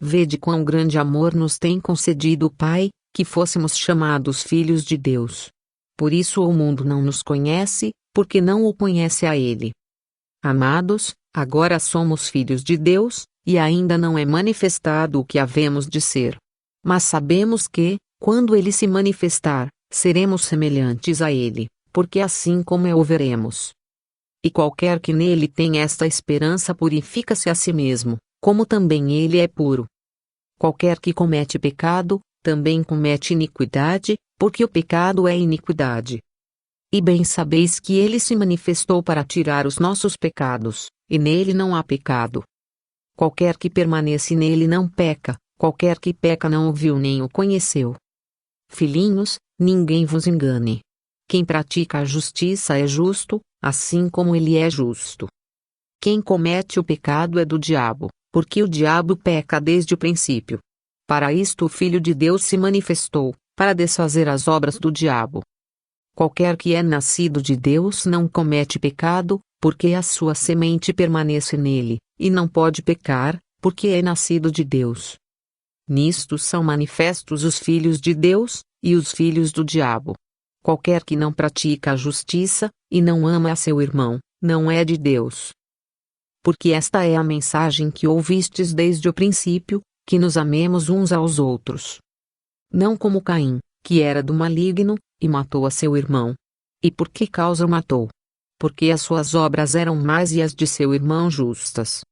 vede quão grande amor nos tem concedido o Pai, que fôssemos chamados filhos de Deus. Por isso o mundo não nos conhece, porque não o conhece a Ele. Amados, agora somos filhos de Deus, e ainda não é manifestado o que havemos de ser. Mas sabemos que, quando Ele se manifestar, seremos semelhantes a Ele, porque assim como o veremos. E qualquer que nele tem esta esperança purifica-se a si mesmo, como também ele é puro. Qualquer que comete pecado, também comete iniquidade, porque o pecado é iniquidade. E bem sabeis que ele se manifestou para tirar os nossos pecados, e nele não há pecado. Qualquer que permanece nele não peca, qualquer que peca não o viu nem o conheceu. Filhinhos, ninguém vos engane. Quem pratica a justiça é justo, assim como ele é justo. Quem comete o pecado é do diabo, porque o diabo peca desde o princípio. Para isto o Filho de Deus se manifestou, para desfazer as obras do diabo. Qualquer que é nascido de Deus não comete pecado, porque a sua semente permanece nele, e não pode pecar, porque é nascido de Deus. Nisto são manifestos os filhos de Deus, e os filhos do diabo. Qualquer que não pratica a justiça, e não ama a seu irmão, não é de Deus. Porque esta é a mensagem que ouvistes desde o princípio, que nos amemos uns aos outros. Não como Caim, que era do maligno, e matou a seu irmão. E por que causa o matou? Porque as suas obras eram más e as de seu irmão justas.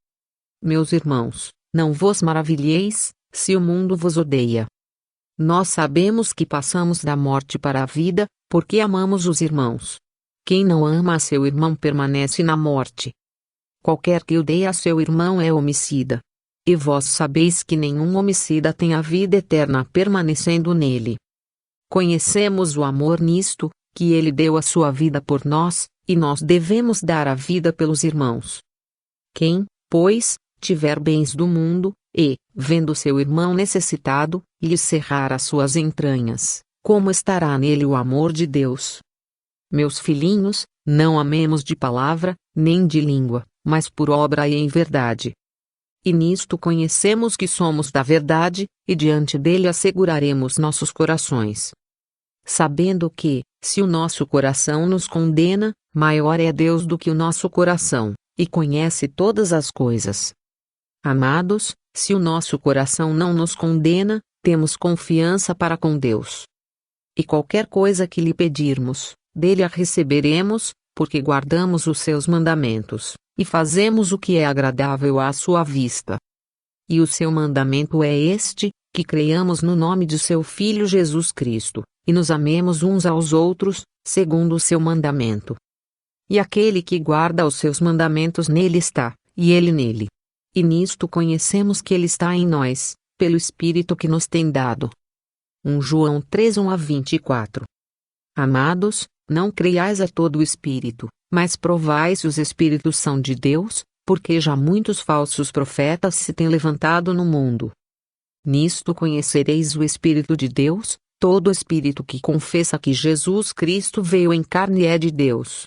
Meus irmãos, não vos maravilheis, se o mundo vos odeia. Nós sabemos que passamos da morte para a vida, porque amamos os irmãos. Quem não ama a seu irmão permanece na morte. Qualquer que odeia a seu irmão é homicida. E vós sabeis que nenhum homicida tem a vida eterna permanecendo nele. Conhecemos o amor nisto, que ele deu a sua vida por nós, e nós devemos dar a vida pelos irmãos. Quem, pois, tiver bens do mundo, e, vendo seu irmão necessitado, lhe cerrar as suas entranhas, como estará nele o amor de Deus? Meus filhinhos, não amemos de palavra, nem de língua, mas por obra e em verdade. E nisto conhecemos que somos da verdade, e diante dele asseguraremos nossos corações. Sabendo que, se o nosso coração nos condena, maior é Deus do que o nosso coração, e conhece todas as coisas. Amados, se o nosso coração não nos condena, temos confiança para com Deus. E qualquer coisa que lhe pedirmos, dele a receberemos, porque guardamos os seus mandamentos, e fazemos o que é agradável à sua vista. E o seu mandamento é este, que creiamos no nome de seu Filho Jesus Cristo, e nos amemos uns aos outros, segundo o seu mandamento. E aquele que guarda os seus mandamentos nele está, e ele nele. E nisto conhecemos que ele está em nós, pelo Espírito que nos tem dado. 1 João 3:1-24. Amados, não creiais a todo o Espírito, mas provai se os Espíritos são de Deus, porque já muitos falsos profetas se têm levantado no mundo. Nisto conhecereis o Espírito de Deus, todo espírito que confessa que Jesus Cristo veio em carne é de Deus.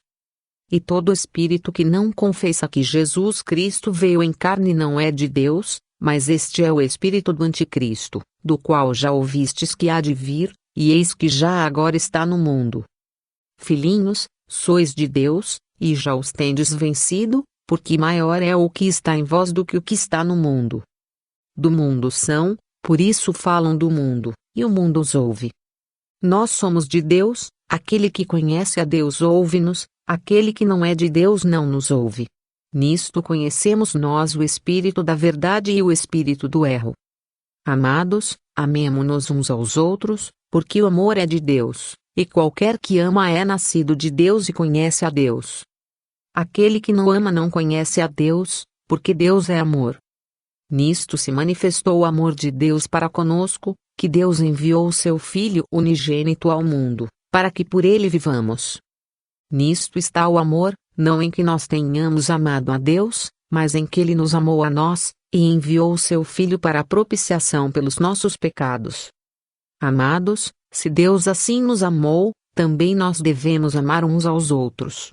E todo espírito que não confessa que Jesus Cristo veio em carne não é de Deus, mas este é o espírito do anticristo, do qual já ouvistes que há de vir, e eis que já agora está no mundo. Filhinhos, sois de Deus, e já os tendes vencido, porque maior é o que está em vós do que o que está no mundo. Do mundo são, por isso falam do mundo, e o mundo os ouve. Nós somos de Deus, aquele que conhece a Deus ouve-nos, aquele que não é de Deus não nos ouve. Nisto conhecemos nós o espírito da verdade e o espírito do erro. Amados, amemo-nos uns aos outros, porque o amor é de Deus, e qualquer que ama é nascido de Deus e conhece a Deus. Aquele que não ama não conhece a Deus, porque Deus é amor. Nisto se manifestou o amor de Deus para conosco, que Deus enviou o seu Filho unigênito ao mundo, para que por ele vivamos. Nisto está o amor, não em que nós tenhamos amado a Deus, mas em que ele nos amou a nós, e enviou o seu Filho para a propiciação pelos nossos pecados. Amados, se Deus assim nos amou, também nós devemos amar uns aos outros.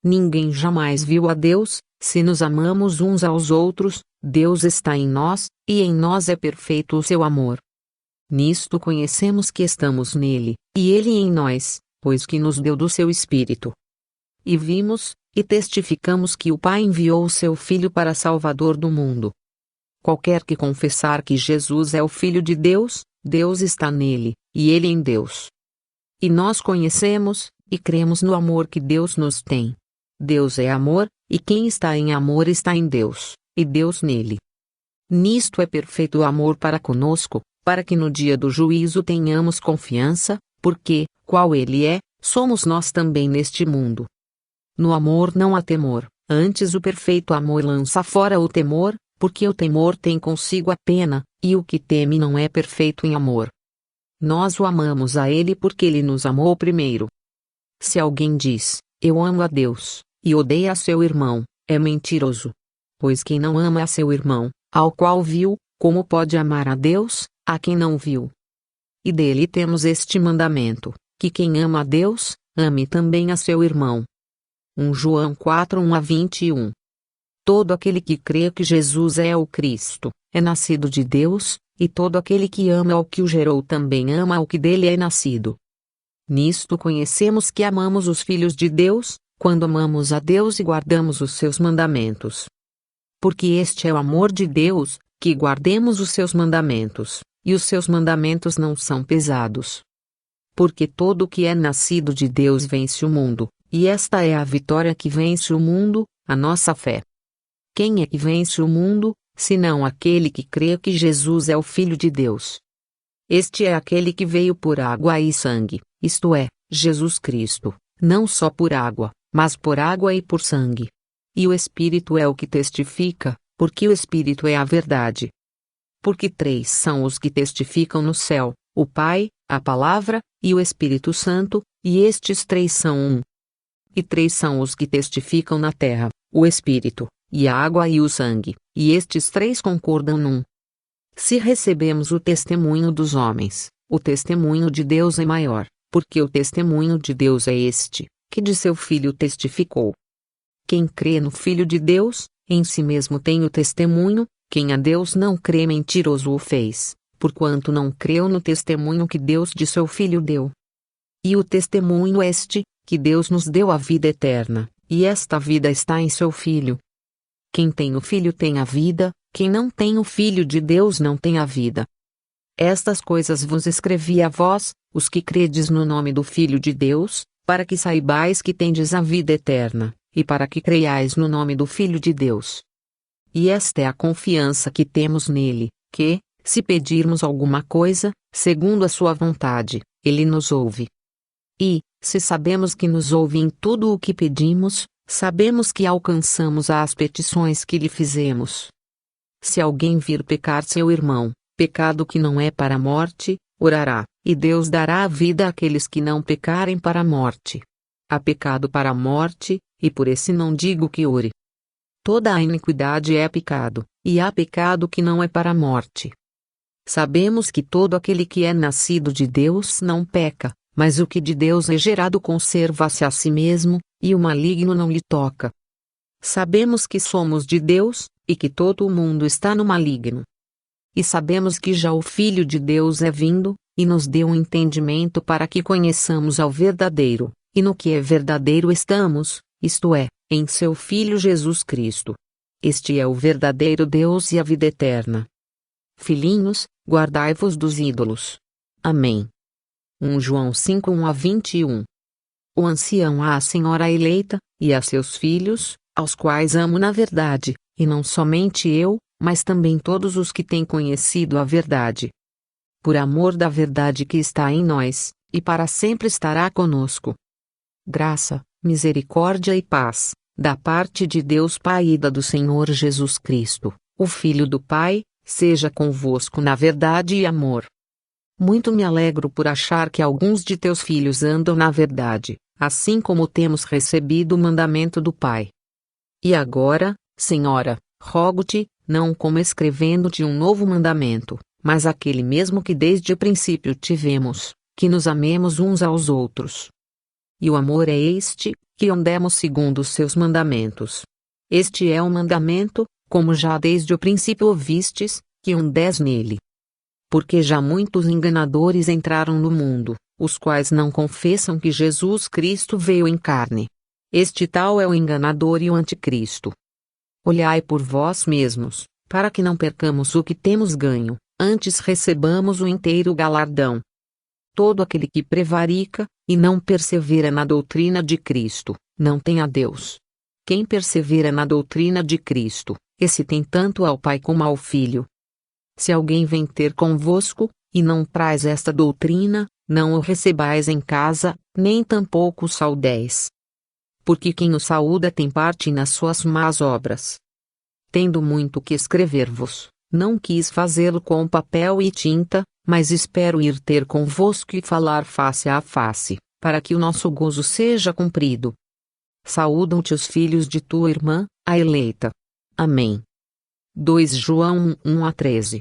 Ninguém jamais viu a Deus, Se nos amamos uns aos outros, Deus está em nós, e em nós é perfeito o seu amor. Nisto conhecemos que estamos nele, e ele em nós, pois que nos deu do seu Espírito. E vimos, e testificamos que o Pai enviou o seu Filho para Salvador do mundo. Qualquer que confessar que Jesus é o Filho de Deus, Deus está nele, e ele em Deus. E nós conhecemos, e cremos no amor que Deus nos tem. Deus é amor, e quem está em amor está em Deus, e Deus nele. Nisto é perfeito o amor para conosco, para que no dia do juízo tenhamos confiança, porque, qual ele é, somos nós também neste mundo. No amor não há temor, antes o perfeito amor lança fora o temor, porque o temor tem consigo a pena, e o que teme não é perfeito em amor. Nós o amamos a ele porque ele nos amou primeiro. Se alguém diz, eu amo a Deus, e odeia a seu irmão, é mentiroso. Pois quem não ama a seu irmão, ao qual viu, como pode amar a Deus, a quem não viu? E dele temos este mandamento, que quem ama a Deus, ame também a seu irmão. 1 João 4, 1-21. Todo aquele que crê que Jesus é o Cristo, é nascido de Deus, e todo aquele que ama ao que o gerou também ama ao que dele é nascido. Nisto conhecemos que amamos os filhos de Deus, quando amamos a Deus e guardamos os seus mandamentos. Porque este é o amor de Deus, que guardemos os seus mandamentos, e os seus mandamentos não são pesados. Porque todo o que é nascido de Deus vence o mundo, e esta é a vitória que vence o mundo, a nossa fé. Quem é que vence o mundo, senão aquele que crê que Jesus é o Filho de Deus? Este é aquele que veio por água e sangue, isto é, Jesus Cristo, não só por água, mas por água e por sangue. E o Espírito é o que testifica, porque o Espírito é a verdade. Porque três são os que testificam no céu, o Pai, a Palavra, e o Espírito Santo, e estes três são um. E três são os que testificam na terra, o Espírito, e a água e o sangue, e estes três concordam num. Se recebemos o testemunho dos homens, o testemunho de Deus é maior, porque o testemunho de Deus é este, que de seu Filho testificou. Quem crê no Filho de Deus, em si mesmo tem o testemunho, quem a Deus não crê mentiroso o fez, porquanto não creu no testemunho que Deus de seu Filho deu. E o testemunho é este, que Deus nos deu a vida eterna, e esta vida está em seu Filho. Quem tem o Filho tem a vida, quem não tem o Filho de Deus não tem a vida. Estas coisas vos escrevi a vós, os que credes no nome do Filho de Deus, para que saibais que tendes a vida eterna, e para que creiais no nome do Filho de Deus. E esta é a confiança que temos nele, que, se pedirmos alguma coisa, segundo a sua vontade, ele nos ouve. E, se sabemos que nos ouve em tudo o que pedimos, sabemos que alcançamos as petições que lhe fizemos. Se alguém vir pecar seu irmão, pecado que não é para a morte, orará, e Deus dará a vida àqueles que não pecarem para a morte. Há pecado para a morte, e por esse não digo que ore. Toda a iniquidade é pecado, e há pecado que não é para a morte. Sabemos que todo aquele que é nascido de Deus não peca, mas o que de Deus é gerado conserva-se a si mesmo, e o maligno não lhe toca. Sabemos que somos de Deus, e que todo o mundo está no maligno. E sabemos que já o Filho de Deus é vindo, e nos deu um entendimento para que conheçamos ao verdadeiro, e no que é verdadeiro estamos, isto é, em seu Filho Jesus Cristo. Este é o verdadeiro Deus e a vida eterna. Filhinhos, guardai-vos dos ídolos. Amém. 1 João 5, 1-21. O ancião à senhora eleita, e a seus filhos, aos quais amo na verdade, e não somente eu, mas também todos os que têm conhecido a verdade. Por amor da verdade que está em nós, e para sempre estará conosco. Graça, misericórdia e paz, da parte de Deus Pai e da do Senhor Jesus Cristo, o Filho do Pai, seja convosco na verdade e amor. Muito me alegro por achar que alguns de teus filhos andam na verdade, assim como temos recebido o mandamento do Pai. E agora, Senhora, rogo-te, não como escrevendo-te um novo mandamento, mas aquele mesmo que desde o princípio tivemos, que nos amemos uns aos outros. E o amor é este, que andemos segundo os seus mandamentos. Este é o mandamento, como já desde o princípio ouvistes, que des nele. Porque já muitos enganadores entraram no mundo, os quais não confessam que Jesus Cristo veio em carne. Este tal é o enganador e o anticristo. Olhai por vós mesmos, para que não percamos o que temos ganho, antes recebamos o inteiro galardão. Todo aquele que prevarica, e não persevera na doutrina de Cristo, não tem a Deus. Quem persevera na doutrina de Cristo, esse tem tanto ao Pai como ao Filho. Se alguém vem ter convosco, e não traz esta doutrina, não o recebais em casa, nem tampouco o saudeis. Porque quem o saúda tem parte nas suas más obras. Tendo muito que escrever-vos, não quis fazê-lo com papel e tinta, mas espero ir ter convosco e falar face a face, para que o nosso gozo seja cumprido. Saúdam-te os filhos de tua irmã, a eleita. Amém. 2 João 1:13